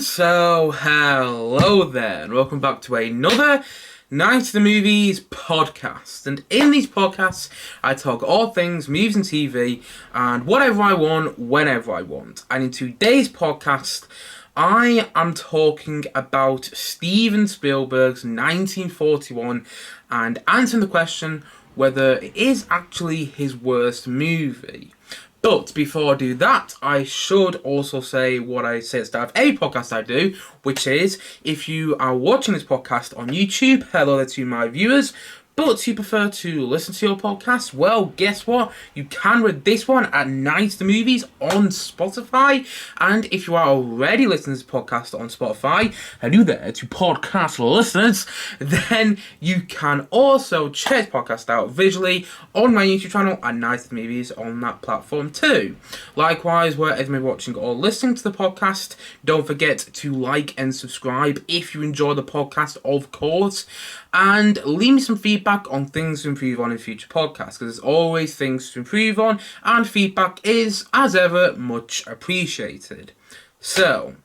Hello there, and welcome back to another Night of the Movies podcast. And in these podcasts, I talk all things movies and TV, and whatever I want, whenever I want. And in today's podcast, I am talking about Steven Spielberg's 1941 and answering the question whether it is actually his worst movie. But before I do that, I should also say what I say at the start of every podcast I do, which is, if you are watching this podcast on YouTube, hello there to my viewers, but you prefer to listen to your podcast, well, guess what? You can read this one at Night of the Movies on Spotify. And if you are already listening to this podcast on Spotify, hello there to podcast listeners, then you can also check this podcast out visually on my YouTube channel at Night of the Movies on that platform too. Likewise, wherever you're watching or listening to the podcast, don't forget to like and subscribe if you enjoy the podcast, of course. And leave me some feedback on things to improve on in future podcasts, because there's always things to improve on, and feedback is, as ever, much appreciated. So,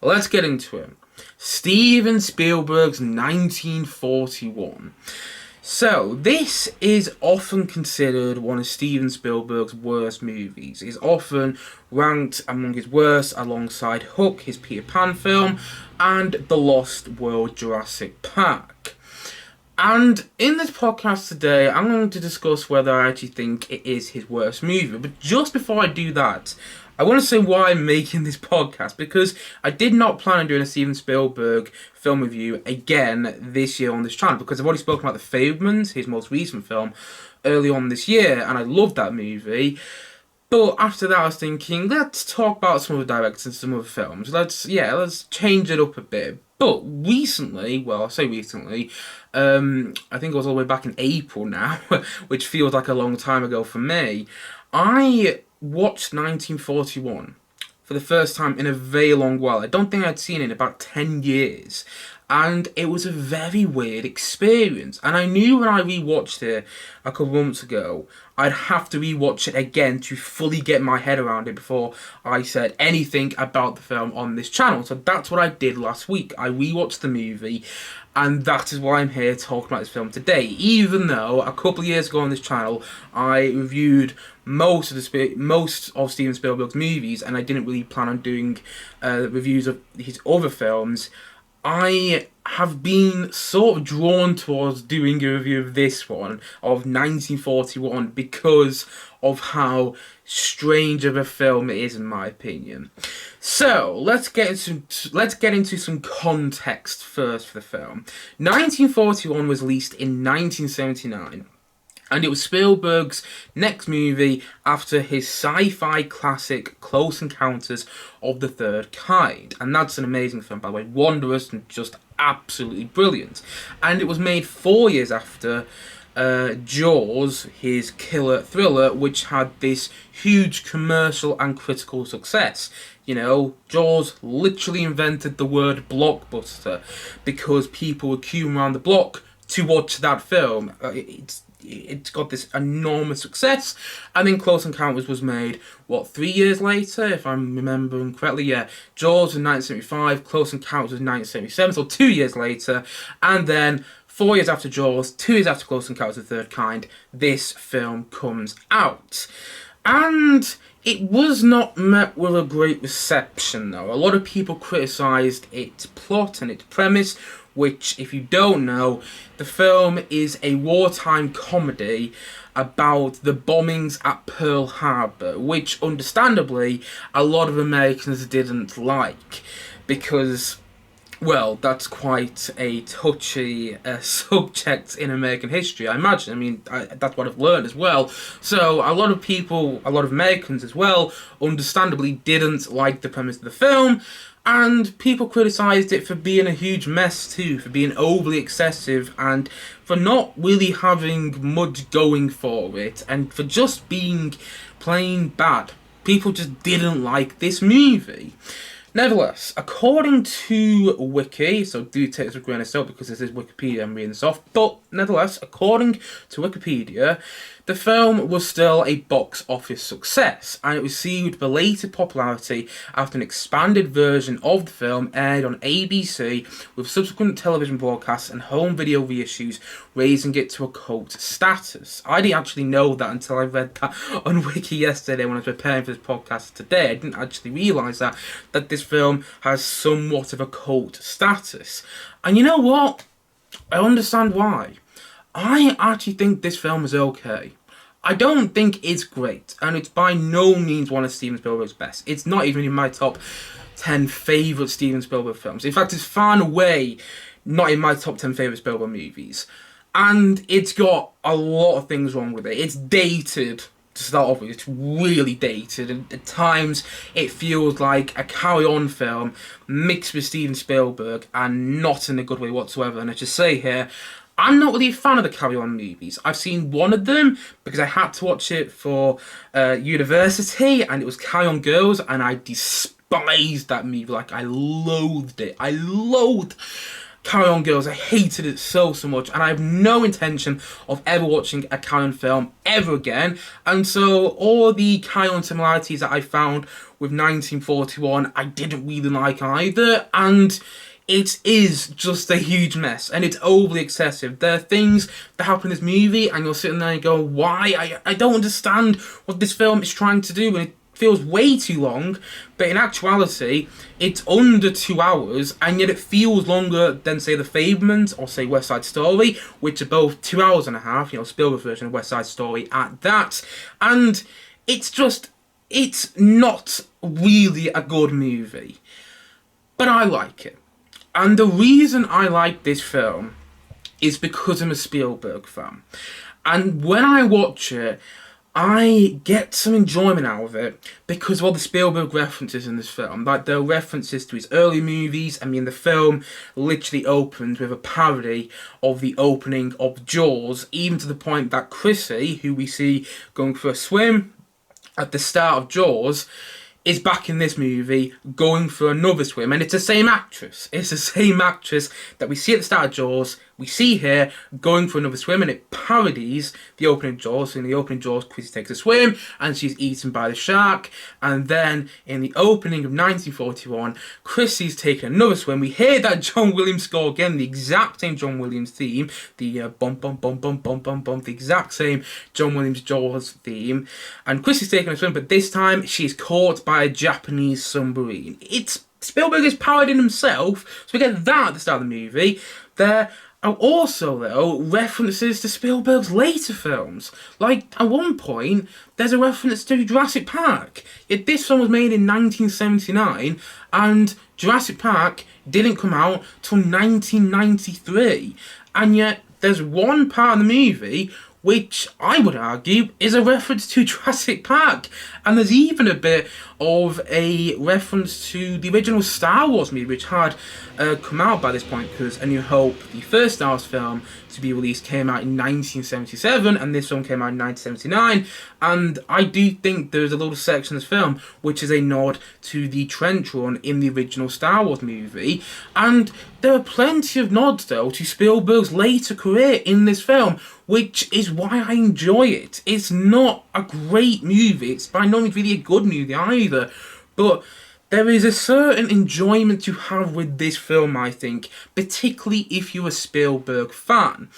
let's get into it. Steven Spielberg's 1941. So, this is often considered one of Steven Spielberg's worst movies. It's often ranked among his worst alongside Hook, his Peter Pan film, and The Lost World Jurassic Park. And in this podcast today, I'm going to discuss whether I actually think it is his worst movie. But just before I do that, I want to say why I'm making this podcast, because I did not plan on doing a Steven Spielberg film review again this year on this channel, because I've already spoken about The Fabelmans, his most recent film, early on this year, and I loved that movie. But after that, I was thinking, let's talk about some other directors and some other films. Let's change it up a bit. But recently, well, I say recently, I think it was all the way back in April now, which feels like a long time ago for me, I watched 1941 for the first time in a very long while. I don't think I'd seen it in about 10 years. And it was a very weird experience. And I knew when I rewatched it a couple months ago, I'd have to rewatch it again to fully get my head around it before I said anything about the film on this channel. So that's what I did last week. I rewatched the movie, and that is why I'm here talking about this film today. Even though a couple of years ago on this channel, I reviewed most of Steven Spielberg's movies, and I didn't really plan on doing reviews of his other films, I have been sort of drawn towards doing a review of this one, of 1941, because of how strange of a film it is, in my opinion. So, let's get into some context first for the film. 1941 was released in 1979. And it was Spielberg's next movie after his sci-fi classic Close Encounters of the Third Kind. And that's an amazing film, by the way. Wondrous and just absolutely brilliant. And it was made 4 years after Jaws, his killer thriller, which had this huge commercial and critical success. You know, Jaws literally invented the word blockbuster because people would queue around the block to watch that film. It's got this enormous success, and then Close Encounters was made, 3 years later, if I'm remembering correctly? Yeah, Jaws in 1975, Close Encounters in 1977, so 2 years later, and then 4 years after Jaws, 2 years after Close Encounters of the Third Kind, this film comes out. And it was not met with a great reception, though. A lot of people criticised its plot and its premise, which, if you don't know, the film is a wartime comedy about the bombings at Pearl Harbor, which, understandably, a lot of Americans didn't like, because, well, that's quite a touchy subject in American history, I imagine. I mean, that's what I've learned as well. So, a lot of people, a lot of Americans as well, understandably didn't like the premise of the film, and people criticised it for being a huge mess too, for being overly excessive, and for not really having much going for it, and for just being plain bad. People just didn't like this movie. Nevertheless, according to Wiki, so do take this with a grain of salt because this is Wikipedia I'm reading this off, but nevertheless, according to Wikipedia, the film was still a box office success, and it received belated popularity after an expanded version of the film aired on ABC, with subsequent television broadcasts and home video reissues raising it to a cult status. I didn't actually know that until I read that on Wiki yesterday when I was preparing for this podcast today. I didn't actually realise that this film has somewhat of a cult status. And you know what? I understand why. I actually think this film is okay. I don't think it's great, and it's by no means one of Steven Spielberg's best. It's not even in my top 10 favourite Steven Spielberg films. In fact, it's far and away not in my top 10 favourite Spielberg movies. And it's got a lot of things wrong with it. It's dated, to start off with. It's really dated, and at times it feels like a carry-on film mixed with Steven Spielberg, and not in a good way whatsoever. And I just say here, I'm not really a fan of the Carry On movies. I've seen one of them because I had to watch it for university, and it was Carry On Girls, and I despised that movie. Like, I loathed it. I loathed Carry On Girls. I hated it so much, and I have no intention of ever watching a Carry On film ever again. And so all the Carry On similarities that I found with 1941, I didn't really like either, and it is just a huge mess, and it's overly excessive. There are things that happen in this movie, and you're sitting there and go, why? I don't understand what this film is trying to do, and it feels way too long, but in actuality, it's under 2 hours, and yet it feels longer than, say, The Fabelmans or, say, West Side Story, which are both 2 hours and a half, Spielberg's version of West Side Story at that, and it's not really a good movie, but I like it. And the reason I like this film is because I'm a Spielberg fan. And when I watch it, I get some enjoyment out of it because of all the Spielberg references in this film. Like, there are references to his early movies. I mean, the film literally opens with a parody of the opening of Jaws, even to the point that Chrissy, who we see going for a swim at the start of Jaws, is back in this movie going for another swim, and it's the same actress. It's the same actress that we see at the start of Jaws, we see here going for another swim, and it parodies the opening of Jaws. In the opening of Jaws, Chrissy takes a swim, and she's eaten by the shark, and then in the opening of 1941, Chrissy's taking another swim. We hear that John Williams score again, the exact same John Williams theme, the bump, bump, bump, bump, bump, bump, bump, the exact same John Williams Jaws theme, and Chrissy's taking a swim, but this time she's caught by a Japanese submarine. Spielberg is parodying himself, so we get that at the start of the movie. There are also, though, references to Spielberg's later films. Like, at one point, there's a reference to Jurassic Park. Yet this film was made in 1979, and Jurassic Park didn't come out till 1993. And yet, there's one part of the movie which I would argue is a reference to Jurassic Park. And there's even a bit of a reference to the original Star Wars movie, which had come out by this point, because A New Hope, the first Star Wars film to be released, came out in 1977, and this film came out in 1979. And I do think there's a little section of this film which is a nod to the trench run in the original Star Wars movie. And there are plenty of nods, though, to Spielberg's later career in this film, which is why I enjoy it. It's not a great movie. It's by no means really a good movie either. But there is a certain enjoyment to have with this film, I think, particularly if you're a Spielberg fan,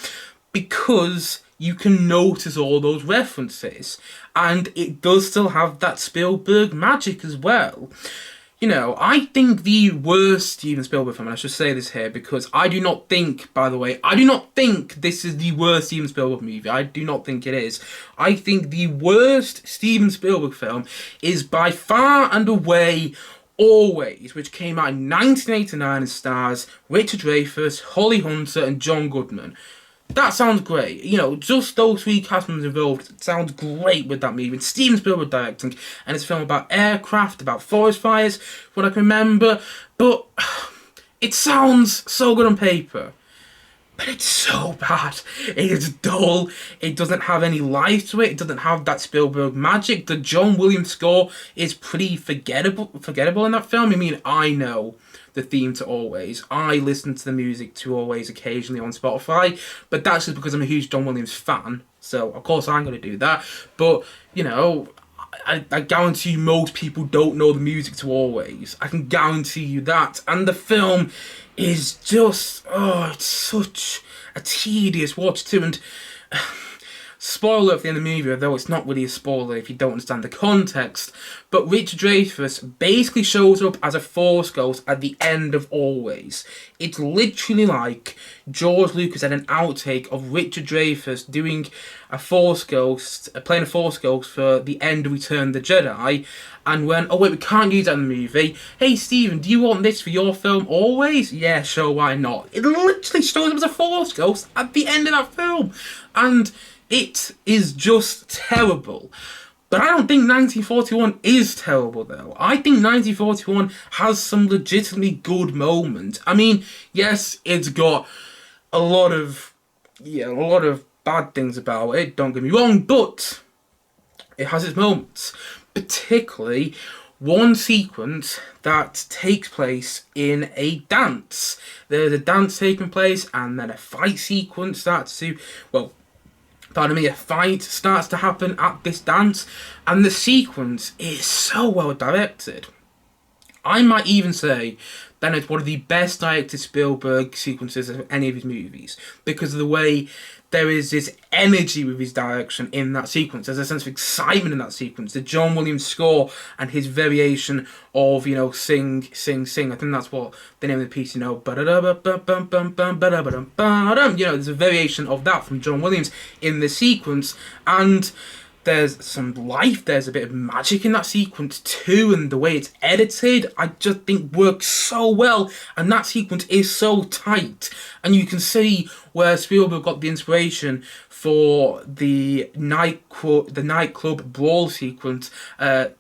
because you can notice all those references, and it does still have that Spielberg magic as well. I think the worst Steven Spielberg film, and I should say this here because I do not think, by the way, I do not think this is the worst Steven Spielberg movie. I do not think it is. I think the worst Steven Spielberg film is by far and away Always, which came out in 1989 and stars Richard Dreyfuss, Holly Hunter, and John Goodman. That sounds great. Just those three cast members involved, it sounds great with that movie. And Steven Spielberg directing, and it's a film about aircraft, about forest fires, what I can remember. But it sounds so good on paper. but it's so bad. It is dull. It doesn't have any life to it. It doesn't have that Spielberg magic. The John Williams score is pretty forgettable in that film. I mean, I know the theme to Always. I listen to the music to Always occasionally on Spotify, but that's just because I'm a huge John Williams fan. So, of course, I'm going to do that. But, you know, I guarantee you most people don't know the music to Always. I can guarantee you that. And the film is just, it's such a tedious watch too. And spoiler at the end of the movie, although it's not really a spoiler if you don't understand the context, but Richard Dreyfuss basically shows up as a Force ghost at the end of Always. It's literally like George Lucas had an outtake of Richard Dreyfuss doing a Force ghost, playing a Force ghost for the end of Return of the Jedi, and went, oh wait, we can't use that in the movie. Hey Steven, do you want this for your film Always? Yeah, sure, why not? It literally shows him as a Force ghost at the end of that film. And it is just terrible. But I don't think 1941 is terrible, though. I think 1941 has some legitimately good moments. I mean, yes, it's got a lot of bad things about it, don't get me wrong, but it has its moments. Particularly one sequence that takes place in a dance. There's a dance taking place, and then a fight sequence starts to, a fight starts to happen at this dance, and the sequence is so well directed. I might even say that it's one of the best directed Spielberg sequences of any of his movies, because of the way there is this energy with his direction in that sequence. There's a sense of excitement in that sequence. The John Williams score and his variation of, sing, sing, sing. I think that's what the name of the piece, there's a variation of that from John Williams in the sequence. And there's some life, there's a bit of magic in that sequence too, and the way it's edited, I just think works so well, and that sequence is so tight, and you can see where Spielberg got the inspiration for the nightclub brawl sequence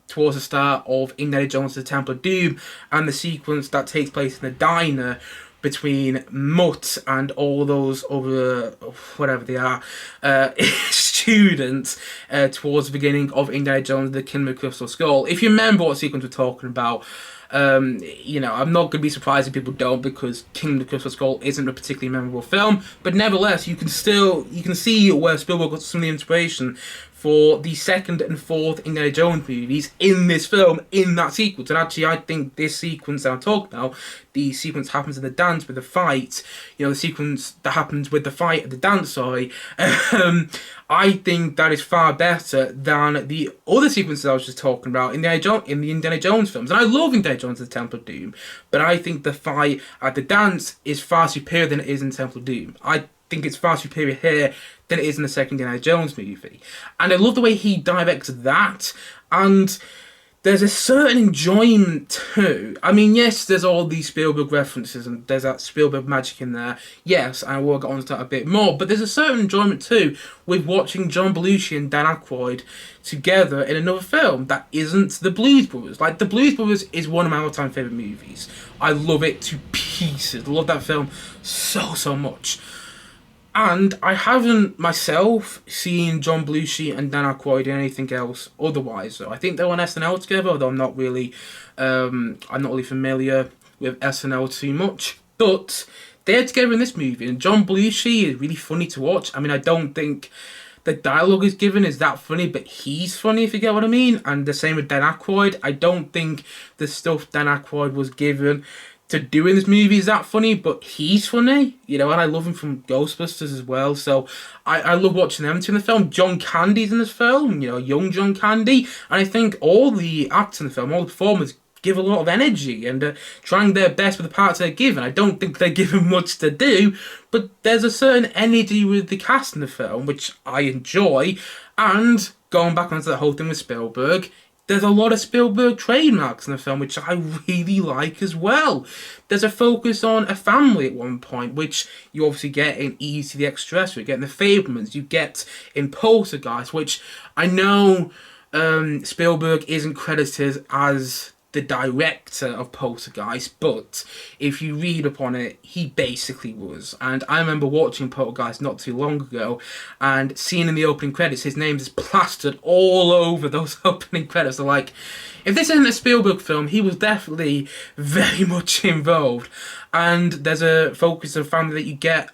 towards the start of Indiana Jones and the Temple of Doom, and the sequence that takes place in the diner between Mutt and all those other, whatever they are, students towards the beginning of Indiana Jones, the Kingdom of the Crystal Skull. If you remember what sequence we're talking about, I'm not going to be surprised if people don't, because Kingdom of the Crystal Skull isn't a particularly memorable film, but nevertheless, you can see where Spielberg got some of the inspiration for the second and fourth Indiana Jones movies in this film, in that sequence. And actually, I think this sequence that I'm talking about, the sequence happens in the dance with the fight, the sequence that happens with the fight at the dance, I think that is far better than the other sequences I was just talking about in the Indiana Jones films. And I love Indiana Jones and the Temple of Doom, but I think the fight at the dance is far superior than it is in Temple of Doom. I think it's far superior here than it is in the second Indiana Jones movie. And I love the way he directs that, and there's a certain enjoyment too. I mean, yes, there's all these Spielberg references and there's that Spielberg magic in there. Yes, and we'll get on to that a bit more, but there's a certain enjoyment too with watching John Belushi and Dan Akroyd together in another film that isn't The Blues Brothers. Like, The Blues Brothers is one of my all-time favourite movies. I love it to pieces. I love that film so much. And I haven't myself seen John Belushi and Dan Akroyd in anything else otherwise. So I think they're on SNL together, although I'm not really familiar with SNL too much. But they're together in this movie, and John Belushi is really funny to watch. I mean, I don't think the dialogue is given is that funny, but he's funny, if you get what I mean. And the same with Dan Akroyd. I don't think the stuff Dan Akroyd was given to do in this movie is that funny, but he's funny, and I love him from Ghostbusters as well, so I love watching them two in the film. John Candy's in this film, young John Candy, and I think all the actors in the film, all the performers, give a lot of energy and trying their best with the parts they're given. I don't think they're given much to do, but there's a certain energy with the cast in the film, which I enjoy, and going back onto the whole thing with Spielberg, there's a lot of Spielberg trademarks in the film, which I really like as well. There's a focus on a family at one point, which you obviously get in Easy the Extraterrestrial, you get in The Fablemans, you get in Poltergeist, which I know Spielberg isn't credited as the director of Poltergeist, but if you read upon it, he basically was. And I remember watching Poltergeist not too long ago and seeing in the opening credits his name is plastered all over those opening credits. So like, if this isn't a Spielberg film, he was definitely very much involved. And there's a focus on family that you get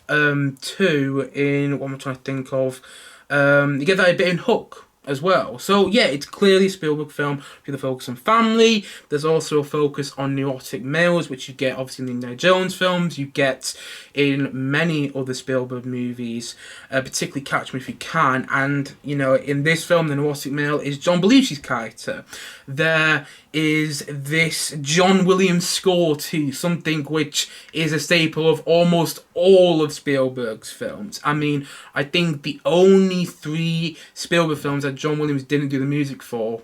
too in, what am I trying to think of, you get that a bit in Hook as well. So yeah, it's clearly a Spielberg film with a focus on family. There's also a focus on neurotic males, which you get obviously in the Indiana Jones films, you get in many other Spielberg movies, particularly Catch Me If You Can. And you know, in this film, the neurotic male is John Belushi's character. There is this John Williams score too, something which is a staple of almost all of Spielberg's films. I mean, I think the only 3 Spielberg films that John Williams didn't do the music for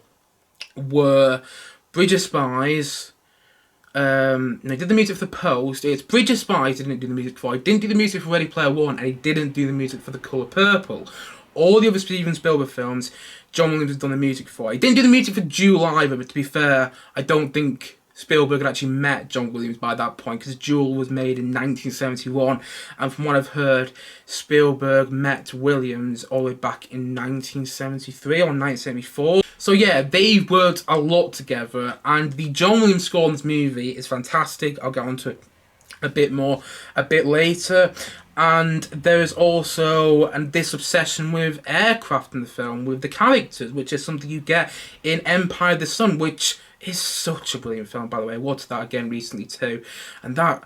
were Bridge of Spies. No, he did the music for The Post. It's Bridge of Spies he didn't do the music for. He didn't do the music for Ready Player One, and he didn't do the music for The Colour Purple. All the other Steven Spielberg films, John Williams has done the music for. He didn't do the music for Duel either, but to be fair, I don't think Spielberg had actually met John Williams by that point, because Duel was made in 1971, and from what I've heard, Spielberg met Williams all the way back in 1973 or 1974. So yeah, they've worked a lot together, and the John Williams score in this movie is fantastic. I'll get onto it a bit more a bit later. And there is also this obsession with aircraft in the film, with the characters, which is something you get in Empire of the Sun, which is such a brilliant film, by the way. I watched that again recently too, and that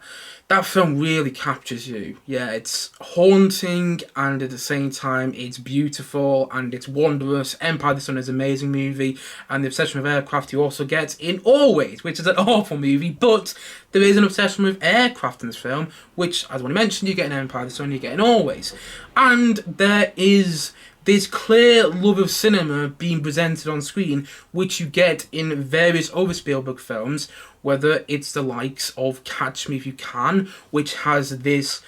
film really captures you. Yeah, it's haunting, and at the same time it's beautiful and it's wondrous. Empire of the Sun is an amazing movie, and the obsession with aircraft you also get in Always, which is an awful movie, but there is an obsession with aircraft in this film, which, as I already mentioned, you get in Empire of the Sun, you get in Always. And there is this clear love of cinema being presented on screen, which you get in various other Spielberg films, whether it's the likes of Catch Me If You Can, which has this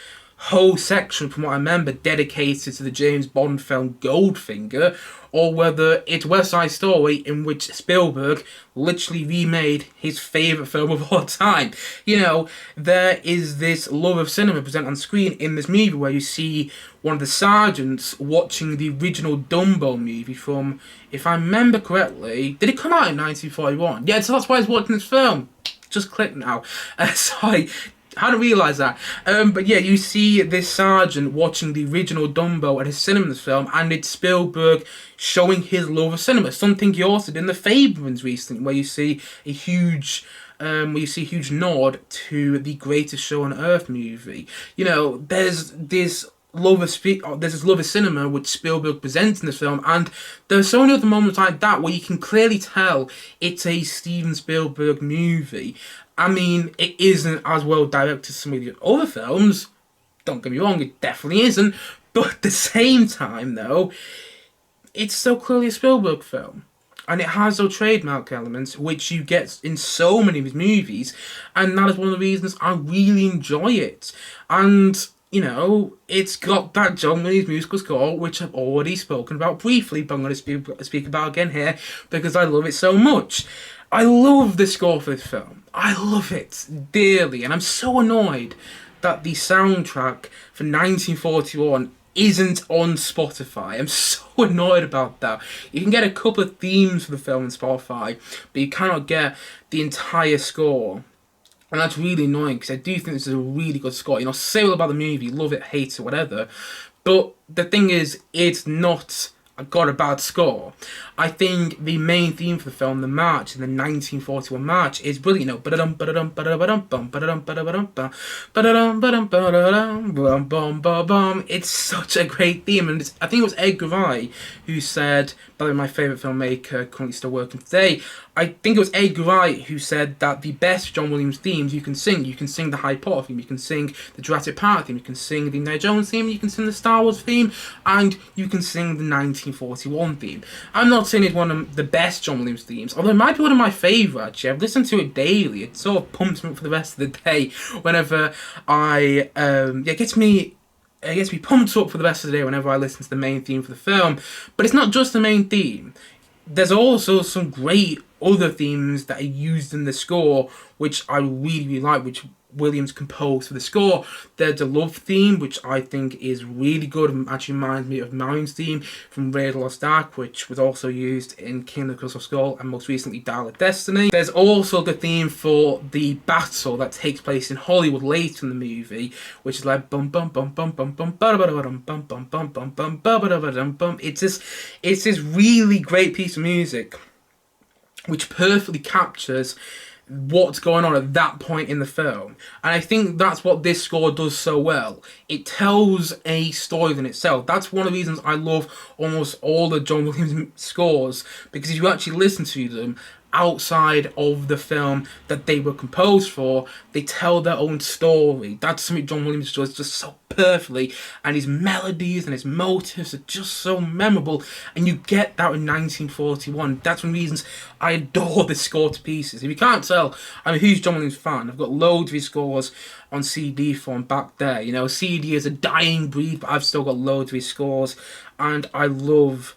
whole section, from what I remember, dedicated to the James Bond film Goldfinger, or whether it's West Side Story, in which Spielberg literally remade his favourite film of all time. You know, there is this love of cinema presented on screen in this movie, where you see one of the sergeants watching the original Dumbo movie from, if I remember correctly, did it come out in 1941? Yeah, so that's why he's watching this film. Just click now. Sorry. I hadn't realised that. But yeah, you see this sergeant watching the original Dumbo at his cinema in this film, and it's Spielberg showing his love of cinema. Something he also did in The Fabelmans recently, where you see a huge nod to the Greatest Show on Earth movie. You know, there's this love of cinema which Spielberg presents in this film, and there's so many other moments like that where you can clearly tell it's a Steven Spielberg movie. I mean, it isn't as well directed as some of the other films, don't get me wrong, it definitely isn't, but at the same time though, it's so clearly a Spielberg film. And it has those trademark elements which you get in so many of his movies, and that is one of the reasons I really enjoy it. And you know, it's got that John Williams musical score, which I've already spoken about briefly, but I'm going to speak about again here because I love it so much. I love the score for this film. I love it dearly, and I'm so annoyed that the soundtrack for 1941 isn't on Spotify. I'm so annoyed about that. You can get a couple of themes for the film on Spotify, but you cannot get the entire score. And that's really annoying, because I do think this is a really good score. You know, say all about the movie, love it, hate it, whatever. But the thing is, it's not got a bad score. I think the main theme for the film, the march, the 1941 march, is brilliant. You know, it's such a great theme, and I think it was Edgar Wright who said, by the way, my favourite filmmaker, currently still working today, I think it was Edgar Wright who said that the best John Williams themes you can sing the Harry Potter theme, you can sing the Jurassic Park theme, you can sing the Indiana Jones theme, you can sing the Star Wars theme, and you can sing the 1941 theme. I'm not saying it's one of the best John Williams themes, although it might be one of my favourite, actually. I've listened to it daily. It sort of pumps me up for the rest of the day whenever it gets me pumped up for the rest of the day whenever I listen to the main theme for the film. But it's not just the main theme. there's also some great other themes that are used in the score, which I really, really like, which Williams composed for the score. There's the love theme, which I think is really good, and actually reminds me of Marion's theme from Raiders of the Lost Ark, which was also used in King of the Crystal Skull and most recently Dial of Destiny. There's also the theme for the battle that takes place in Hollywood later in the movie, which is like bum bum bum bum bum bum bum bum bum bum bum bum bum bum. It's this really great piece of music which perfectly captures what's going on at that point in the film. And I think that's what this score does so well. It tells a story in itself. That's one of the reasons I love almost all the John Williams scores, because if you actually listen to them outside of the film that they were composed for, they tell their own story. That's something John Williams does just so perfectly, and his melodies and his motives are just so memorable, and you get that in 1941. That's one of the reasons I adore this score to pieces. If you can't tell, I'm a huge John Williams fan. I've got loads of his scores on CD form back there. You know, CD is a dying breed, but I've still got loads of his scores, and I love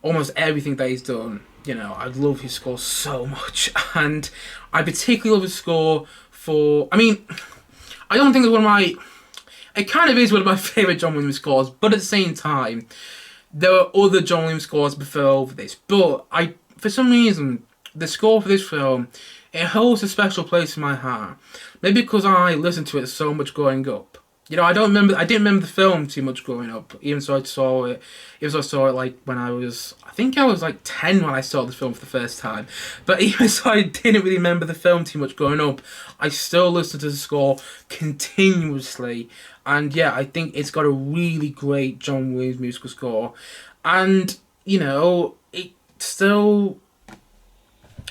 almost everything that he's done. You know, I love his score so much, and I particularly love his score for, I mean, I don't think it's one of my, it kind of is one of my favourite John Williams scores, but at the same time, there are other John Williams scores I prefer over this, but for some reason, the score for this film, it holds a special place in my heart. Maybe because I listened to it so much growing up. You know, I didn't remember the film too much growing up, even so I saw it like when I think I was like 10 when I saw this film for the first time. But even so I didn't really remember the film too much growing up, I still listened to the score continuously. And yeah, I think it's got a really great John Williams musical score. And, you know,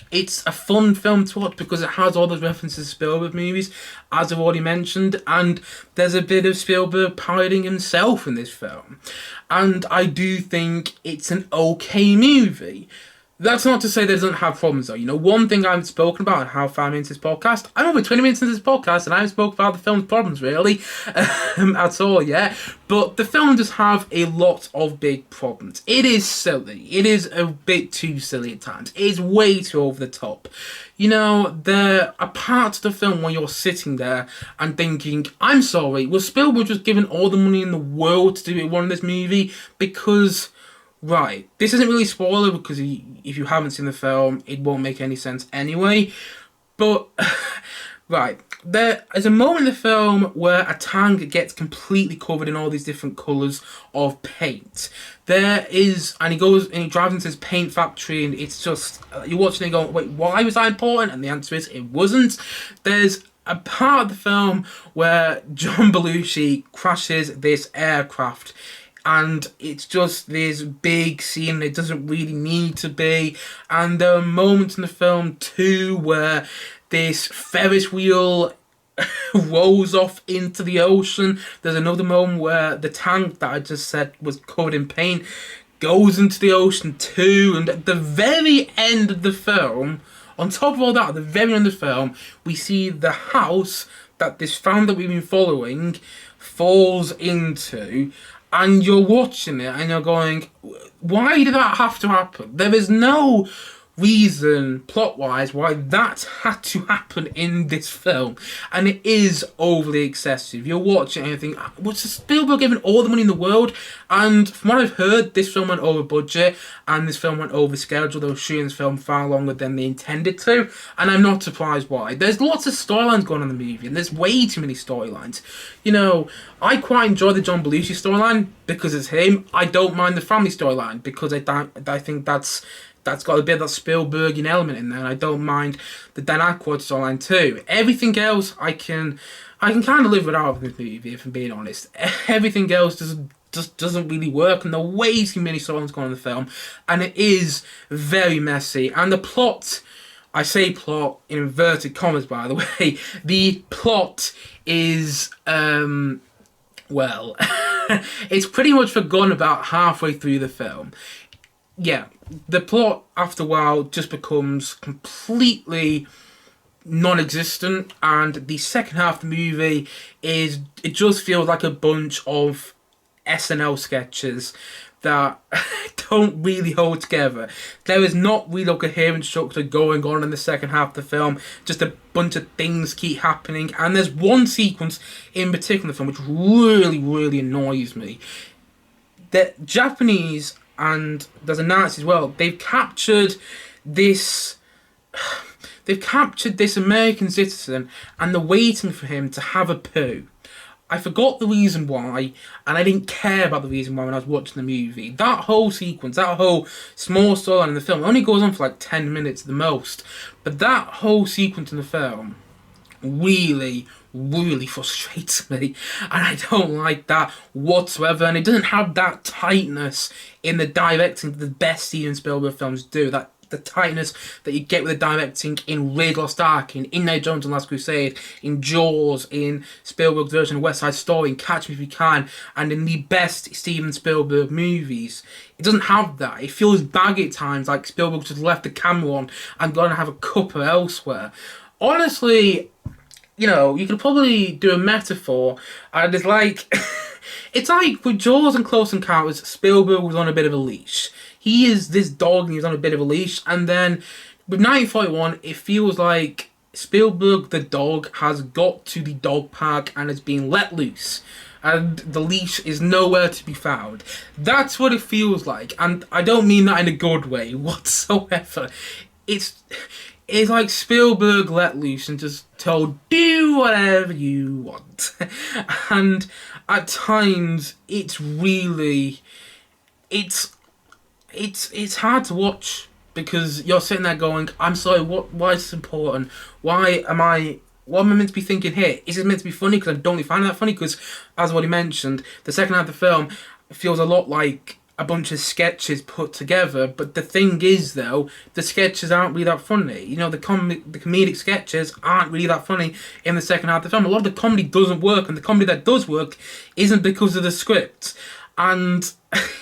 it's a fun film to watch because it has all those references to Spielberg movies, as I've already mentioned, and there's a bit of Spielberg parodying himself in this film. And I do think it's an okay movie. That's not to say that it doesn't have problems, though. You know, one thing I haven't spoken about and how far I'm into this podcast, I'm over 20 minutes into this podcast and I haven't spoken about the film's problems, really, at all yet. But the film does have a lot of big problems. It is silly. It is a bit too silly at times. It is way too over the top. You know, there are parts of the film where you're sitting there and thinking, I'm sorry, was Spielberg just given all the money in the world to do one of this movie? Because, right, this isn't really a spoiler because if you haven't seen the film, it won't make any sense anyway. But, right, there is a moment in the film where a tank gets completely covered in all these different colours of paint. There is, and he goes and he drives into this paint factory, and it's just, you're watching it going, wait, why was that important? And the answer is, it wasn't. There's a part of the film where John Belushi crashes this aircraft, and it's just this big scene it doesn't really need to be. And there are moments in the film too where this Ferris wheel rolls off into the ocean. There's another moment where the tank that I just said was covered in paint goes into the ocean too. And at the very end of the film, on top of all that, at the very end of the film, we see the house that this family that we've been following falls into. And you're watching it and you're going, why did that have to happen? There is no reason, plot-wise, why that had to happen in this film. And it is overly excessive. You're watching it and you think, was Spielberg given all the money in the world? And from what I've heard, this film went over budget and this film went over schedule. They were shooting this film far longer than they intended to. And I'm not surprised why. There's lots of storylines going on in the movie, and there's way too many storylines. You know, I quite enjoy the John Belushi storyline because it's him. I don't mind the family storyline because I think that's got a bit of that Spielbergian element in there, and I don't mind the Dan Akroyd storyline too. Everything else I can kind of live without in this movie, if I'm being honest. Everything else just doesn't really work, and there are way too many storylines going on in the film, and it is very messy. And the plot, I say plot in inverted commas by the way, the plot is, well, it's pretty much forgotten about halfway through the film. Yeah, the plot after a while just becomes completely non-existent, and the second half of the movie it just feels like a bunch of SNL sketches that don't really hold together. There is not really a coherent structure going on in the second half of the film. Just a bunch of things keep happening. And there's one sequence in particular in the film which really, really annoys me. The Japanese, and there's a Nazi as well, they've captured this American citizen and they're waiting for him to have a poo. I forgot the reason why, and I didn't care about the reason why when I was watching the movie. That whole sequence, that whole small storyline in the film, only goes on for like 10 minutes at the most. But that whole sequence in the film really, really frustrates me. And I don't like that whatsoever. And it doesn't have that tightness in the directing that the best Steven Spielberg films do. The tightness that you get with the directing in Raiders Lost Ark, in Indiana Jones and Last Crusade, in Jaws, in Spielberg's version of West Side Story, in Catch Me If You Can, and in the best Steven Spielberg movies. It doesn't have that. It feels baggy at times, like Spielberg just left the camera on and gone and have a cuppa elsewhere. Honestly, you know, you could probably do a metaphor, and it's like... it's like with Jaws and Close Encounters, Spielberg was on a bit of a leash. He is this dog and he's on a bit of a leash. And then with 1941, it feels like Spielberg, the dog, has got to the dog park and has been let loose. And the leash is nowhere to be found. That's what it feels like. And I don't mean that in a good way whatsoever. It's like Spielberg let loose and just told, do whatever you want. And at times, it's really... It's hard to watch because you're sitting there going, I'm sorry, why is this important? What am I meant to be thinking here? Is it meant to be funny? Because I don't really find that funny because, as already mentioned, the second half of the film feels a lot like a bunch of sketches put together. But the thing is, though, the sketches aren't really that funny. You know, the comedic sketches aren't really that funny in the second half of the film. A lot of the comedy doesn't work, and the comedy that does work isn't because of the script. And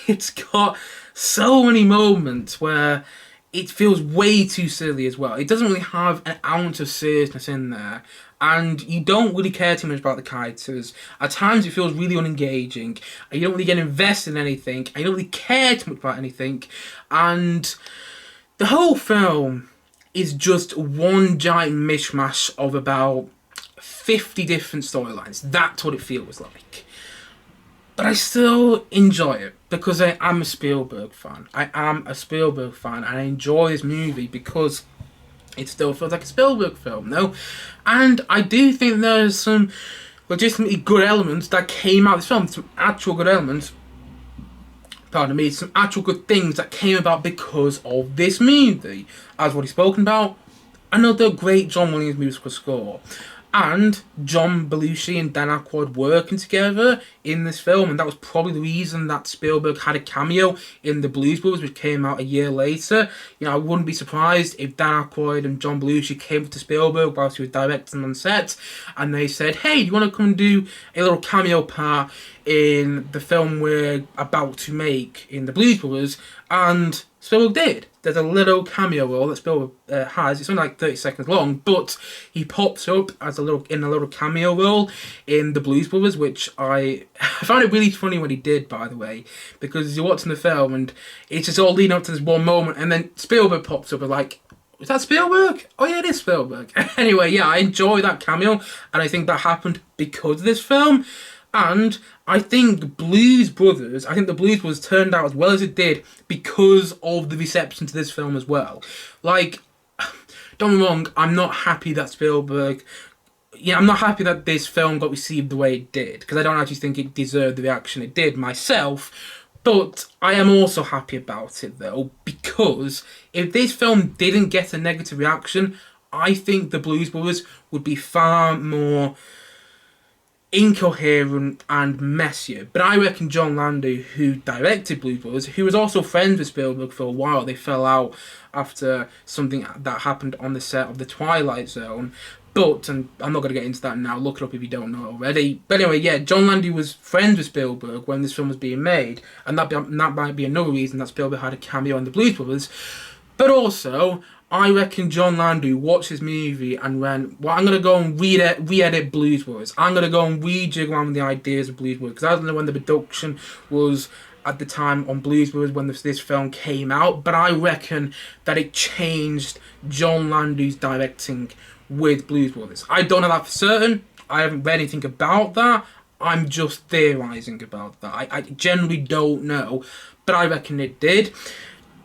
it's got so many moments where it feels way too silly as well. It doesn't really have an ounce of seriousness in there. And you don't really care too much about the characters. At times it feels really unengaging. And you don't really get invested in anything. And you don't really care too much about anything. And the whole film is just one giant mishmash of about 50 different storylines. That's what it feels like. But I still enjoy it because I am a Spielberg fan. I am a Spielberg fan and I enjoy this movie because it still feels like a Spielberg film, no? And I do think there's some legitimately good elements that came out of this film. Some actual good elements, pardon me, some actual good things that came about because of this movie. As already spoken about, another great John Williams musical score. And John Belushi and Dan Akroyd working together in this film, and that was probably the reason that Spielberg had a cameo in The Blues Brothers, which came out a year later. You know, I wouldn't be surprised if Dan Akroyd and John Belushi came up to Spielberg whilst he was directing on set, and they said, "Hey, do you want to come and do a little cameo part in the film we're about to make in The Blues Brothers?" And Spielberg did. There's a little cameo role that Spielberg has. It's only like 30 seconds long, but he pops up as a little cameo role in The Blues Brothers, which I found it really funny when he did, by the way, because you're watching the film and it's just all leading up to this one moment, and then Spielberg pops up and like, is that Spielberg? Oh yeah, it is Spielberg. Anyway, yeah, I enjoy that cameo, and I think that happened because of this film. And I think the Blues Brothers turned out as well as it did because of the reception to this film as well. Like, don't get me wrong, I'm not happy that I'm not happy that this film got received the way it did, because I don't actually think it deserved the reaction it did myself. But I am also happy about it, though, because if this film didn't get a negative reaction, I think the Blues Brothers would be far more incoherent and messier. But I reckon John Landau, who directed Blues Brothers, who was also friends with Spielberg for a while, they fell out after something that happened on the set of The Twilight Zone. But, and I'm not going to get into that now, look it up if you don't know already. But anyway, yeah, John Landau was friends with Spielberg when this film was being made, and that might be another reason that Spielberg had a cameo in The Blues Brothers. But also, I reckon John Landau watched this movie and went, well, I'm going to go and re-edit Blues Brothers. I'm going to go and rejig around with the ideas of Blues Brothers. Because I don't know when the production was at the time on Blues Brothers when this film came out, but I reckon that it changed John Landau's directing with Blues Brothers. I don't know that for certain. I haven't read anything about that. I'm just theorising about that. I generally don't know, but I reckon it did.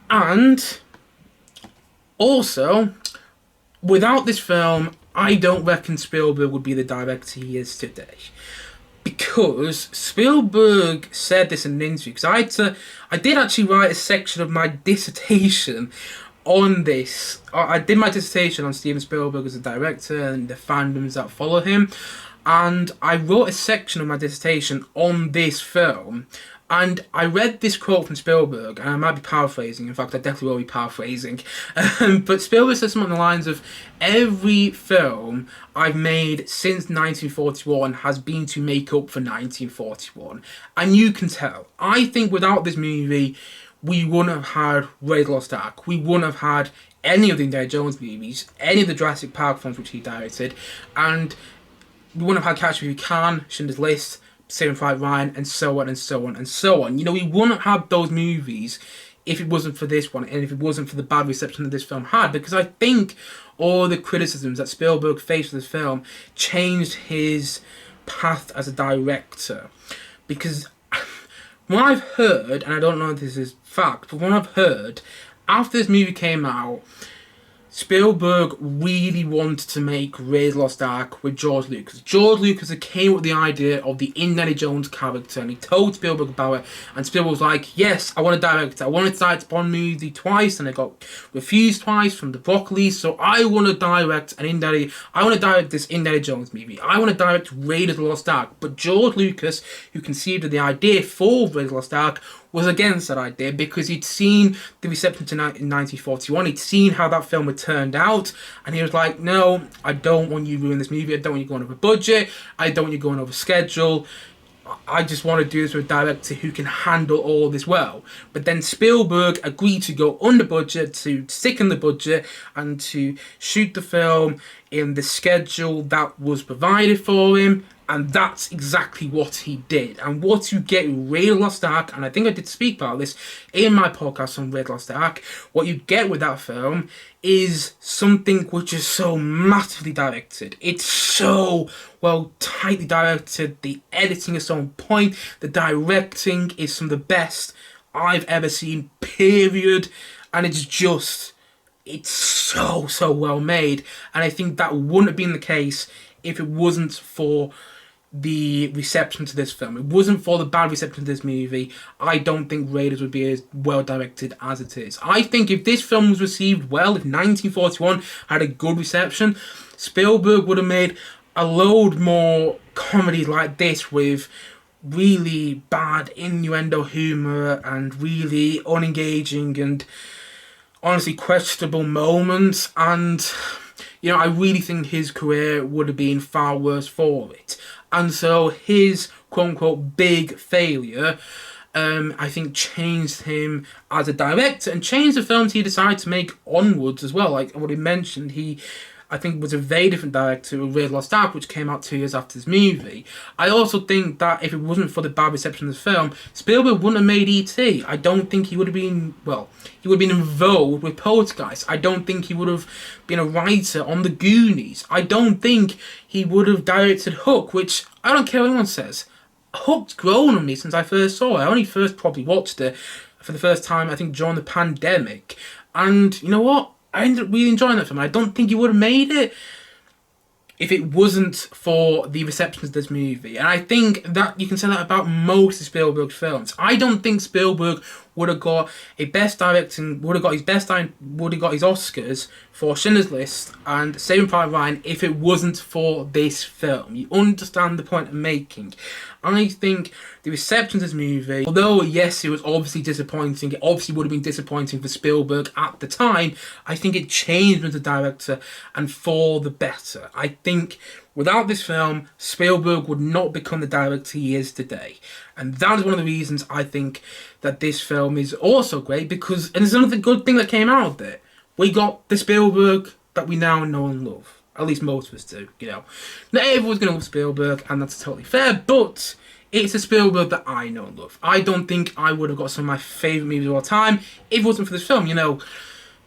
And also, without this film, I don't reckon Spielberg would be the director he is today. Because Spielberg said this in an interview, because I did actually write a section of my dissertation on this. I did my dissertation on Steven Spielberg as a director and the fandoms that follow him, and I wrote a section of my dissertation on this film. And I read this quote from Spielberg, and I might be paraphrasing. In fact, I definitely will be paraphrasing. But Spielberg says something along the lines of, every film I've made since 1941 has been to make up for 1941. And you can tell. I think without this movie, we wouldn't have had Raiders of the Lost Ark. We wouldn't have had any of the Indiana Jones movies, any of the Jurassic Park films which he directed, and we wouldn't have had Catch Me If You Can, Schindler's List, Saving Private Ryan, and so on and so on and so on. You know, we wouldn't have those movies if it wasn't for this one, and if it wasn't for the bad reception that this film had, because I think all the criticisms that Spielberg faced with this film changed his path as a director. Because what I've heard, and I don't know if this is fact, but what I've heard, after this movie came out, Spielberg really wanted to make Raiders of the Lost Ark with George Lucas. George Lucas came up with the idea of the Indiana Jones character, and he told Spielberg about it, and Spielberg was like, yes, I want to direct it. I wanted to direct a Bond movie twice, and I got refused twice from the Broccoli, so I want to direct this Indiana Jones movie. I want to direct Raiders of the Lost Ark. But George Lucas, who conceived of the idea for Raiders of the Lost Ark, was against that idea because he'd seen the reception in 1941, he'd seen how that film had turned out, and he was like, no, I don't want you to ruin this movie, I don't want you going over budget, I don't want you going over schedule, I just want to do this with a director who can handle all this well. But then Spielberg agreed to go under budget, to stick in the budget, and to shoot the film in the schedule that was provided for him. And that's exactly what he did. And what you get with Raiders of the Lost Ark, and I think I did speak about this in my podcast on Raiders of the Lost Ark, what you get with that film is something which is so massively directed. It's so well tightly directed. The editing is so on point. The directing is some of the best I've ever seen, period. And it's so well made. And I think that wouldn't have been the case if it wasn't for the reception to this film. It wasn't for the bad reception to this movie, I don't think Raiders would be as well directed as it is. I think if this film was received well, if 1941 had a good reception, Spielberg would have made a load more comedies like this with really bad innuendo humour and really unengaging and honestly questionable moments, and you know, I really think his career would have been far worse for it. And so his quote-unquote big failure, I think, changed him as a director and changed the films he decided to make onwards as well. Like I already mentioned, he, I think, was a very different director with Raiders of the Lost Ark, which came out 2 years after this movie. I also think that if it wasn't for the bad reception of this film, Spielberg wouldn't have made E.T. I don't think he would have been, well, he would have been involved with Poltergeist. I don't think he would have been a writer on The Goonies. I don't think he would have directed Hook, which I don't care what anyone says. Hook's grown on me since I first saw it. I only first probably watched it for the first time, I think, during the pandemic. And you know what? I ended up really enjoying that film. I don't think he would have made it if it wasn't for the reception of this movie. And I think that you can say that about most of Spielberg's films. I don't think Spielberg would have got a best directing, would have got his Oscars for Schindler's List and Saving Private Ryan if it wasn't for this film. You understand the point I'm making. I think the reception of this movie, although yes, it was obviously disappointing, it obviously would have been disappointing for Spielberg at the time, I think it changed as a director and for the better. I think without this film, Spielberg would not become the director he is today. And that is one of the reasons I think that this film is also great, because, and there's another good thing that came out of it. We got the Spielberg that we now know and love. At least most of us do, you know. Not everyone's going to love Spielberg, and that's totally fair, but it's a Spielberg that I know and love. I don't think I would have got some of my favourite movies of all time if it wasn't for this film. You know,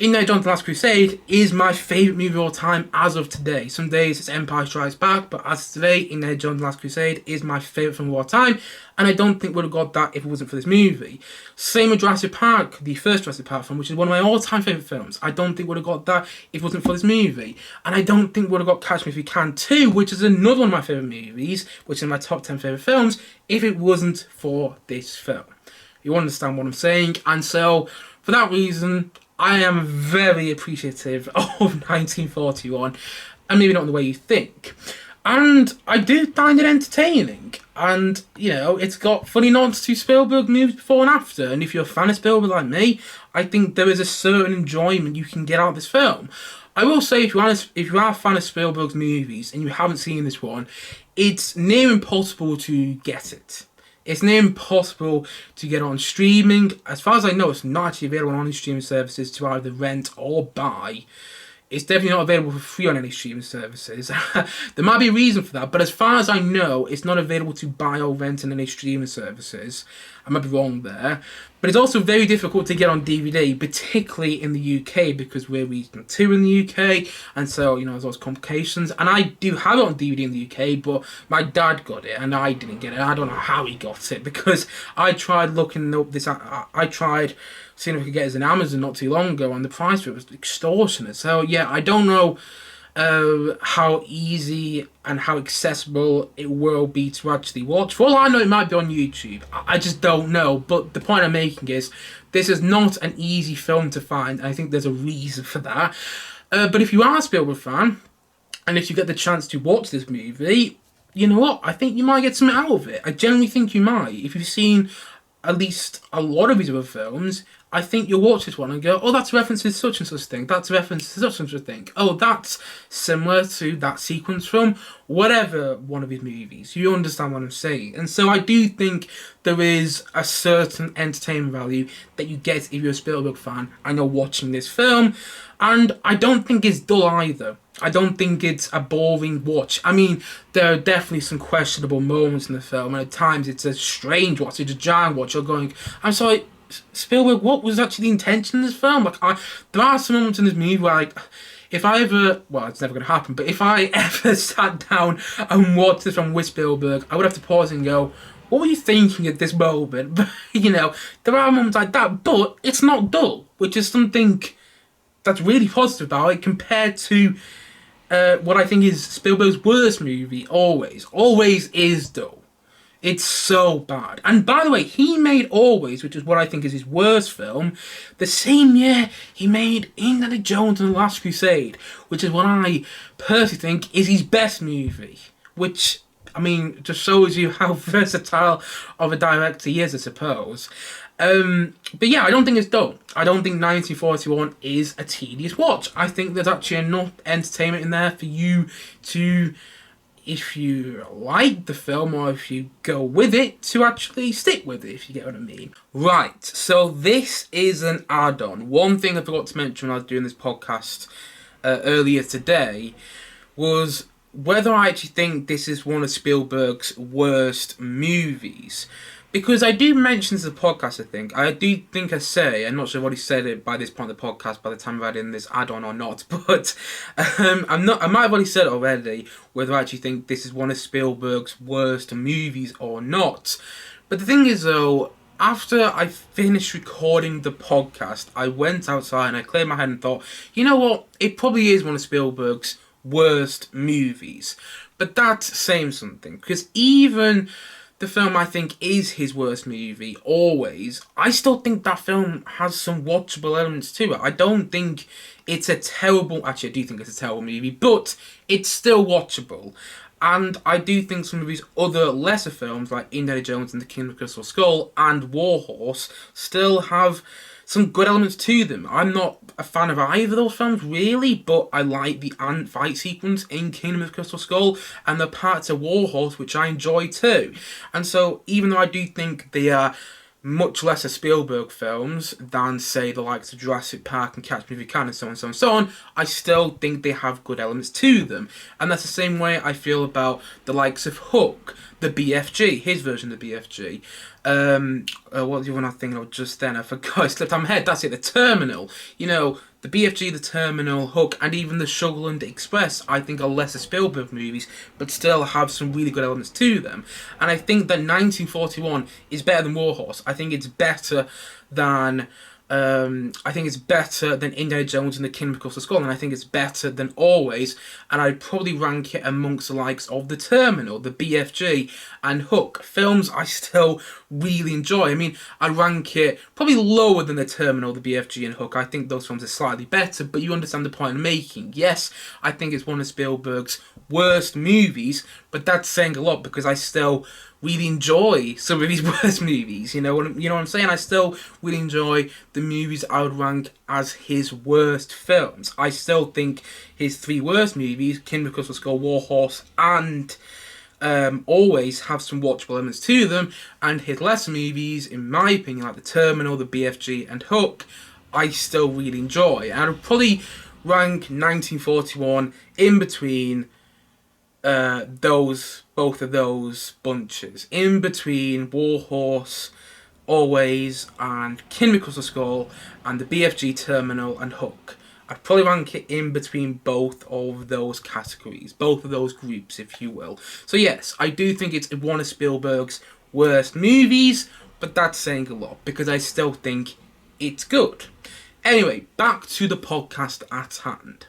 Indiana Jones and the Last Crusade is my favourite movie of all time as of today. Some days it's Empire Strikes Back, but as of today, Indiana Jones and the Last Crusade is my favourite film of all time, and I don't think would have got that if it wasn't for this movie. Same with Jurassic Park, the first Jurassic Park film, which is one of my all-time favourite films. I don't think would have got that if it wasn't for this movie. And I don't think would have got Catch Me If You Can 2, which is another one of my favourite movies, which is my top 10 favourite films, if it wasn't for this film. You understand what I'm saying? And so, for that reason, I am very appreciative of 1941, and maybe not in the way you think. And I do find it entertaining. And, you know, it's got funny nods to Spielberg movies before and after. And if you're a fan of Spielberg like me, I think there is a certain enjoyment you can get out of this film. I will say, if you are a fan of Spielberg's movies and you haven't seen this one, it's near impossible to get it. It's near impossible to get on streaming. As far as I know, it's not actually available on any streaming services to either rent or buy. It's definitely not available for free on any streaming services. There might be a reason for that, but as far as I know, it's not available to buy or rent on any streaming services. I might be wrong there. But it's also very difficult to get on DVD, particularly in the UK, because we're region 2 in the UK, and so, you know, there's lots of complications. And I do have it on DVD in the UK, but my dad got it, and I didn't get it. I don't know how he got it, because I tried looking up this, I tried seeing if I could get it on Amazon not too long ago, and the price for it was extortionate. So, yeah, I don't know how easy and how accessible it will be to actually watch. For all I know, it might be on YouTube. I just don't know. But the point I'm making is, this is not an easy film to find. I think there's a reason for that. But if you are a Spielberg fan, and if you get the chance to watch this movie, you know what? I think you might get something out of it. I genuinely think you might. If you've seen at least a lot of his other films, I think you'll watch this one and go, oh, that's a reference to such and such thing. That's a reference to such and such thing. Oh, that's similar to that sequence from whatever one of his movies. You understand what I'm saying? And so I do think there is a certain entertainment value that you get if you're a Spielberg fan and you're watching this film. And I don't think it's dull either. I don't think it's a boring watch. I mean, there are definitely some questionable moments in the film, and at times it's a strange watch, it's a giant watch. You're going, I'm sorry, Spielberg, what was actually the intention of this film? Like, there are some moments in this movie where, like, if I ever, well, it's never going to happen, but if I ever sat down and watched this film with Spielberg, I would have to pause and go, what were you thinking at this moment? But, you know, there are moments like that, but it's not dull, which is something that's really positive about it compared to what I think is Spielberg's worst movie, Always. Always is dull. It's so bad. And by the way, he made Always, which is what I think is his worst film, the same year he made Indiana Jones and the Last Crusade, which is what I personally think is his best movie. Which, I mean, just shows you how versatile of a director he is, I suppose. But yeah, I don't think it's dull. I don't think 1941 is a tedious watch. I think there's actually enough entertainment in there for you to, if you like the film or if you go with it, to actually stick with it, if you get what I mean. Right, so this is an add-on. One thing I forgot to mention when I was doing this podcast earlier today was whether I actually think this is one of Spielberg's worst movies. Because I do mention this in the podcast, I think. I do think I say, I'm not sure if I've already said it by this point of the podcast, by the time I've added in this add-on or not, but I might have already said it already, whether I actually think this is one of Spielberg's worst movies or not. But the thing is, though, after I finished recording the podcast, I went outside and I cleared my head and thought, you know what, it probably is one of Spielberg's worst movies. But that's saying something, because even the film I think is his worst movie, Always, I still think that film has some watchable elements to it. I don't think it's a terrible, actually I do think it's a terrible movie, but it's still watchable. And I do think some of his other lesser films, like Indiana Jones and the Kingdom of the Crystal Skull and War Horse, still have some good elements to them. I'm not a fan of either of those films, really, but I like the ant fight sequence in Kingdom of the Crystal Skull and the parts of War Horse, which I enjoy too. And so, even though I do think they are much lesser Spielberg films than, say, the likes of Jurassic Park and Catch Me If You Can and so on and so on and so on, I still think they have good elements to them. And that's the same way I feel about the likes of Hook, the BFG, his version of the BFG. What was the one I thinking of just then? I forgot, it slipped out of my head. That's it, the Terminal. You know, the BFG, the Terminal, Hook, and even the Sugarland Express, I think are lesser Spielberg movies, but still have some really good elements to them. And I think that 1941 is better than Warhorse. I think it's better than Indiana Jones and the Kingdom Across the Skull, and I think it's better than Always, and I'd probably rank it amongst the likes of The Terminal, the BFG, and Hook, films I still really enjoy. I mean, I'd rank it probably lower than The Terminal, the BFG, and Hook. I think those films are slightly better, but you understand the point I'm making. Yes, I think it's one of Spielberg's worst movies, but that's saying a lot because I still really enjoy some of his worst movies. You know what I'm saying? I still really enjoy the movies I would rank as his worst films. I still think his three worst movies, Kingdom Across the Skull, Warhorse, and Always, have some watchable elements to them, and his lesser movies, in my opinion, like The Terminal, the BFG, and Hook, I still really enjoy. And I would probably rank 1941 in between both of those bunches, in between Warhorse, Always, and Kingdom Across the Skull, and the BFG, Terminal, and Hook. I'd probably rank it in between both of those categories, both of those groups, if you will. So yes, I do think it's one of Spielberg's worst movies, but that's saying a lot, because I still think it's good. Anyway, back to the podcast at hand.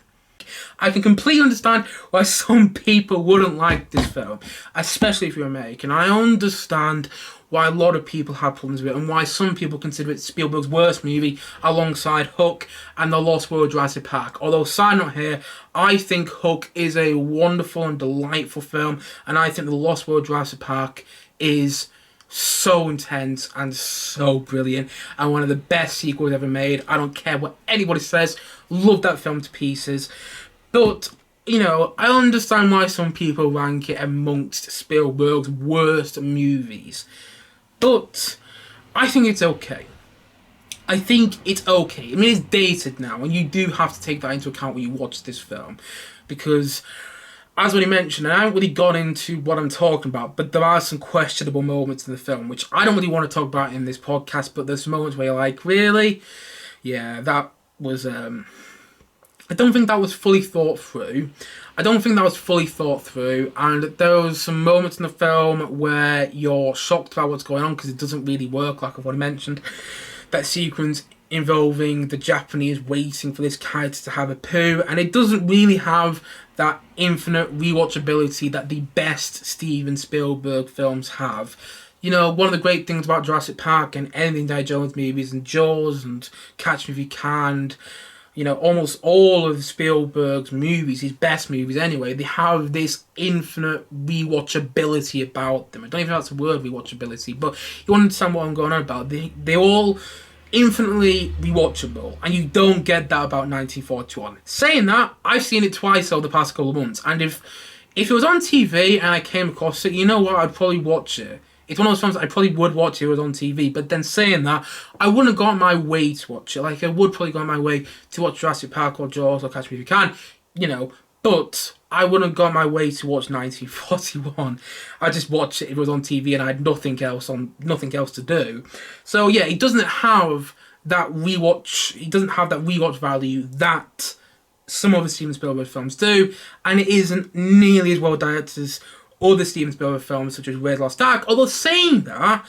I can completely understand why some people wouldn't like this film, especially if you're American. I understand why a lot of people have problems with it, and why some people consider it Spielberg's worst movie alongside Hook and The Lost World Jurassic Park. Although, side note here, I think Hook is a wonderful and delightful film, and I think The Lost World Jurassic Park is so intense and so brilliant, and one of the best sequels ever made. I don't care what anybody says, love that film to pieces. But, you know, I understand why some people rank it amongst Spielberg's worst movies. But I think it's okay. I think it's okay. I mean, it's dated now, and you do have to take that into account when you watch this film. Because, as already mentioned, and I haven't really gone into what I'm talking about, but there are some questionable moments in the film, which I don't really want to talk about in this podcast, but there's some moments where you're like, really? Yeah, that was, I don't think that was fully thought through. And there was some moments in the film where you're shocked about what's going on because it doesn't really work, like I've already mentioned. That sequence involving the Japanese waiting for this character to have a poo, and it doesn't really have that infinite rewatchability that the best Steven Spielberg films have. You know, one of the great things about Jurassic Park and any Indiana Jones movies and Jaws and Catch Me If You Can, and, you know, almost all of Spielberg's movies, his best movies anyway, they have this infinite rewatchability about them. I don't even know if that's a word, rewatchability, but you understand what I'm going on about. They're all infinitely rewatchable, and you don't get that about 1941. Saying that, I've seen it twice over the past couple of months, and if it was on TV and I came across it, you know what, I'd probably watch it. It's one of those films I probably would watch if it was on TV, but then saying that, I wouldn't have gone my way to watch it. Like, I would probably go on my way to watch Jurassic Park or Jaws or Catch Me If You Can, you know, but I wouldn't have gone my way to watch 1941. I just watched it if it was on TV and I had nothing else to do. So yeah, it doesn't have that rewatch value that some other Steven Spielberg films do, and it isn't nearly as well directed as other Steven Spielberg films such as Red Lost Ark. Although saying that,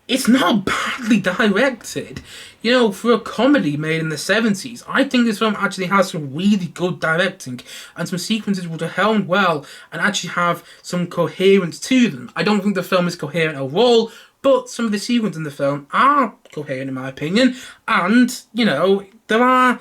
it's not badly directed. You know, for a comedy made in the 70s, I think this film actually has some really good directing and some sequences which are helmed well and actually have some coherence to them. I don't think the film is coherent overall, but some of the sequences in the film are coherent in my opinion, and, you know, there are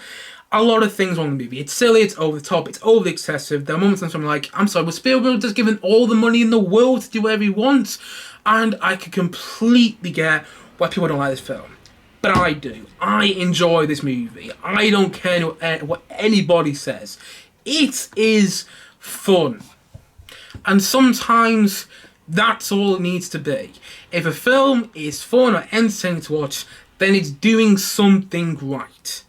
a lot of things wrong with the movie. It's silly, it's over the top, it's overly excessive. There are moments when I'm like, I'm sorry, was Spielberg just given all the money in the world to do whatever he wants? And I could completely get why people don't like this film. But I do. I enjoy this movie. I don't care what anybody says. It is fun. And sometimes that's all it needs to be. If a film is fun or entertaining to watch, then it's doing something right.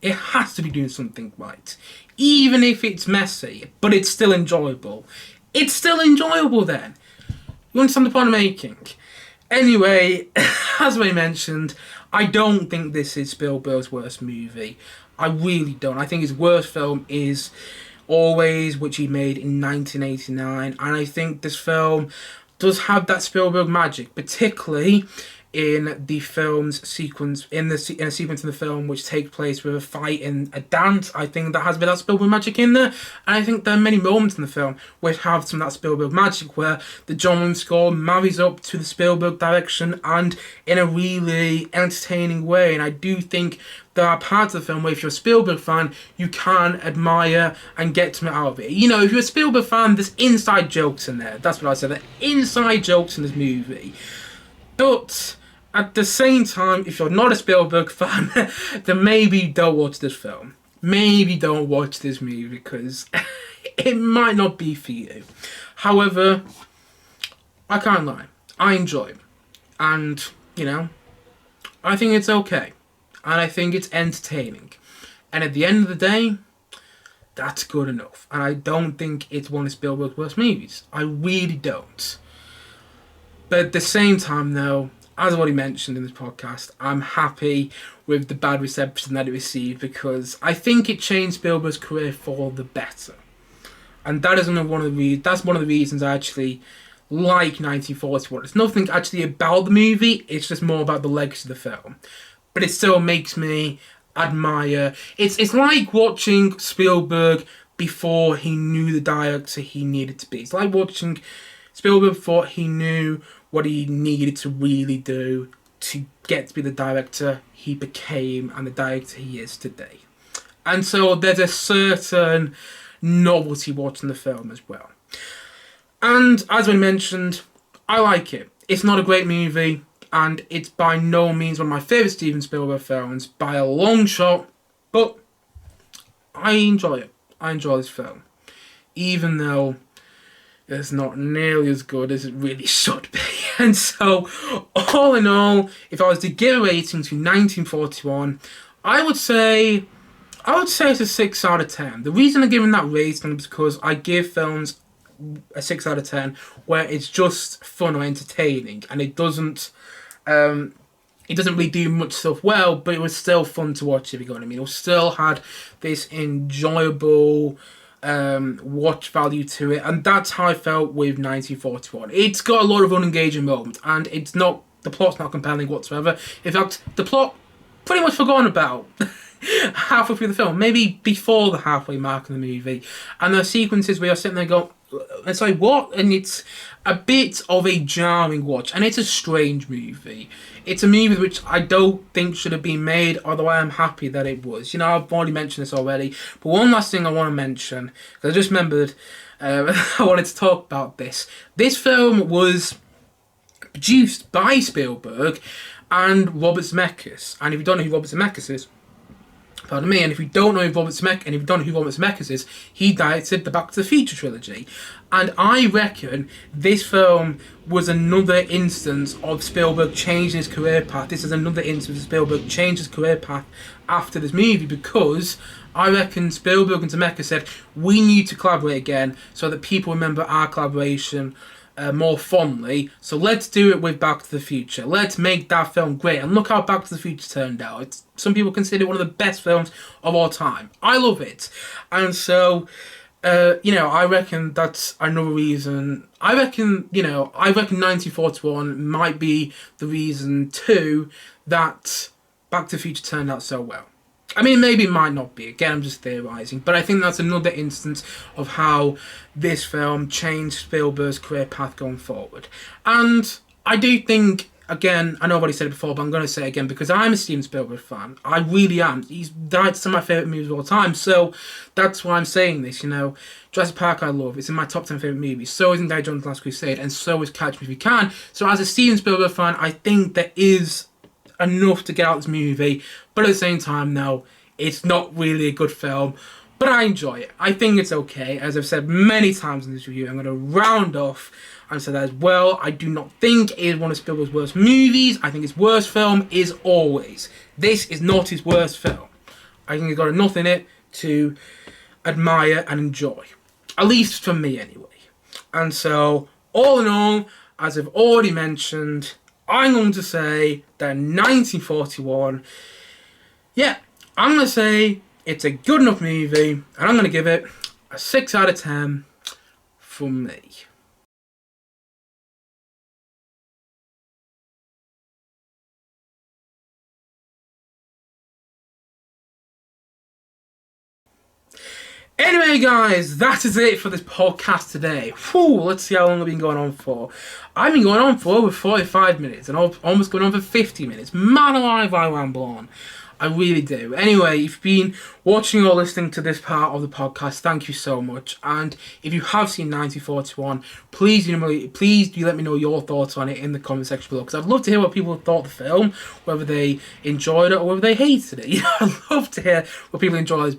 It has to be doing something right. Even if it's messy, but it's still enjoyable. It's still enjoyable then. You understand the point I'm making? Anyway, as I mentioned, I don't think this is Spielberg's worst movie. I really don't. I think his worst film is Always, which he made in 1989, and I think this film does have that Spielberg magic, particularly in the film's sequence, in a sequence in the film which takes place with a fight and a dance. I think that has a bit of that Spielberg magic in there, and I think there are many moments in the film which have some of that Spielberg magic, where the John Williams score marries up to the Spielberg direction and in a really entertaining way. And I do think there are parts of the film where if you're a Spielberg fan, you can admire and get something out of it. You know, if you're a Spielberg fan, there's inside jokes in there. That's what I said, there are inside jokes in this movie. But at the same time, if you're not a Spielberg fan, then maybe don't watch this film. Maybe don't watch this movie, because it might not be for you. However, I can't lie. I enjoy it. And, you know, I think it's okay. And I think it's entertaining. And at the end of the day, that's good enough. And I don't think it's one of Spielberg's worst movies. I really don't. But at the same time, though, as I've already mentioned in this podcast, I'm happy with the bad reception that it received, because I think it changed Spielberg's career for the better. And that is one of the reasons I actually like 1941. It's nothing actually about the movie, it's just more about the legacy of the film. But it still makes me admire. It's like watching Spielberg before he knew the director he needed to be. It's like watching Spielberg before he knew what he needed to really do to get to be the director he became and the director he is today. And so there's a certain novelty watching the film as well. And as I mentioned, I like it. It's not a great movie, and it's by no means one of my favourite Steven Spielberg films by a long shot, but I enjoy it. I enjoy this film, even though it's not nearly as good as it really should be. And so, all in all, if I was to give a rating to 1941, I would say it's a 6 out of 10. The reason I'm giving that rating is because I give films a 6 out of 10 where it's just fun or entertaining, and it doesn't really do much stuff well, but it was still fun to watch, if you know what I mean. It still had this enjoyable watch value to it, and that's how I felt with 1941. It's got a lot of unengaging moments, and the plot's not compelling whatsoever. In fact, the plot pretty much forgotten about halfway through the film, maybe before the halfway mark of the movie. And there are sequences where you're sitting there going, it's like, what? And it's a bit of a jarring watch, and it's a strange movie. It's a movie which I don't think should have been made, although I am happy that it was. You know, I've already mentioned this already, but one last thing I want to mention, because I just remembered I wanted to talk about this. This film was produced by Spielberg and Robert Zemeckis, and if you don't know who Robert Zemeckis is, pardon me, and if you don't know who Robert Zemeckis is, he directed the Back to the Future trilogy. And I reckon this film was another instance of Spielberg changing his career path. This is another instance of Spielberg changing his career path after this movie, because I reckon Spielberg and Zemeckis said, we need to collaborate again so that people remember our collaboration more fondly. So let's do it with Back to the Future. Let's make that film great. And look how Back to the Future turned out. Some people consider it one of the best films of all time. I love it. And so, I reckon that's another reason. I reckon 1941 might be the reason too that Back to the Future turned out so well. I mean, maybe it might not be. Again, I'm just theorising. But I think that's another instance of how this film changed Spielberg's career path going forward. And I do think, again, I know I've already said it before, but I'm going to say it again, because I'm a Steven Spielberg fan. I really am. He's directed some of my favourite movies of all time. So that's why I'm saying this, Jurassic Park I love. It's in my top 10 favourite movies. So is Indiana Jones' Last Crusade. And so is Catch Me If You Can. So as a Steven Spielberg fan, I think there is enough to get out of this movie, but at the same time, no, it's not really a good film, but I enjoy it. I think it's okay. As I've said many times in this review, I'm going to round off and say that as well. I do not think it is one of Spielberg's worst movies. I think his worst film is Always. This is not his worst film. I think he's got enough in it to admire and enjoy, at least for me anyway. And so, all in all, as I've already mentioned, I'm going to say that 1941, yeah, I'm going to say it's a good enough movie, and I'm going to give it a 6 out of 10 from me. Anyway, guys, that is it for this podcast today. Whew, let's see how long I've been going on for. I've been going on for over 45 minutes, and I've almost going on for 50 minutes. Man alive, I ramble on. I really do. Anyway, if you've been watching or listening to this part of the podcast, thank you so much. And if you have seen 1941, please do let me know your thoughts on it in the comment section below, because I'd love to hear what people thought of the film, whether they enjoyed it or whether they hated it. I'd love to hear what people enjoy,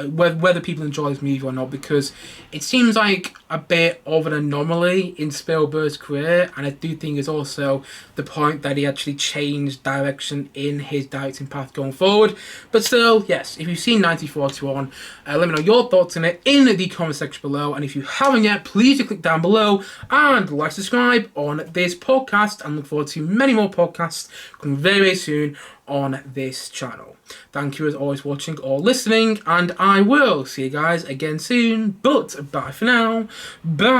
whether people enjoy this movie or not, because it seems like a bit of an anomaly in Spielberg's career, and I do think it's also the point that he actually changed direction in his directing path going forward. But still, yes, if you've seen 1941, let me know your thoughts on it in the comment section below, and if you haven't yet, please do click down below and like, subscribe on this podcast, and look forward to many more podcasts coming very, very soon on this channel. Thank you as always for watching or listening, and I will see you guys again soon, but bye for now. Bye.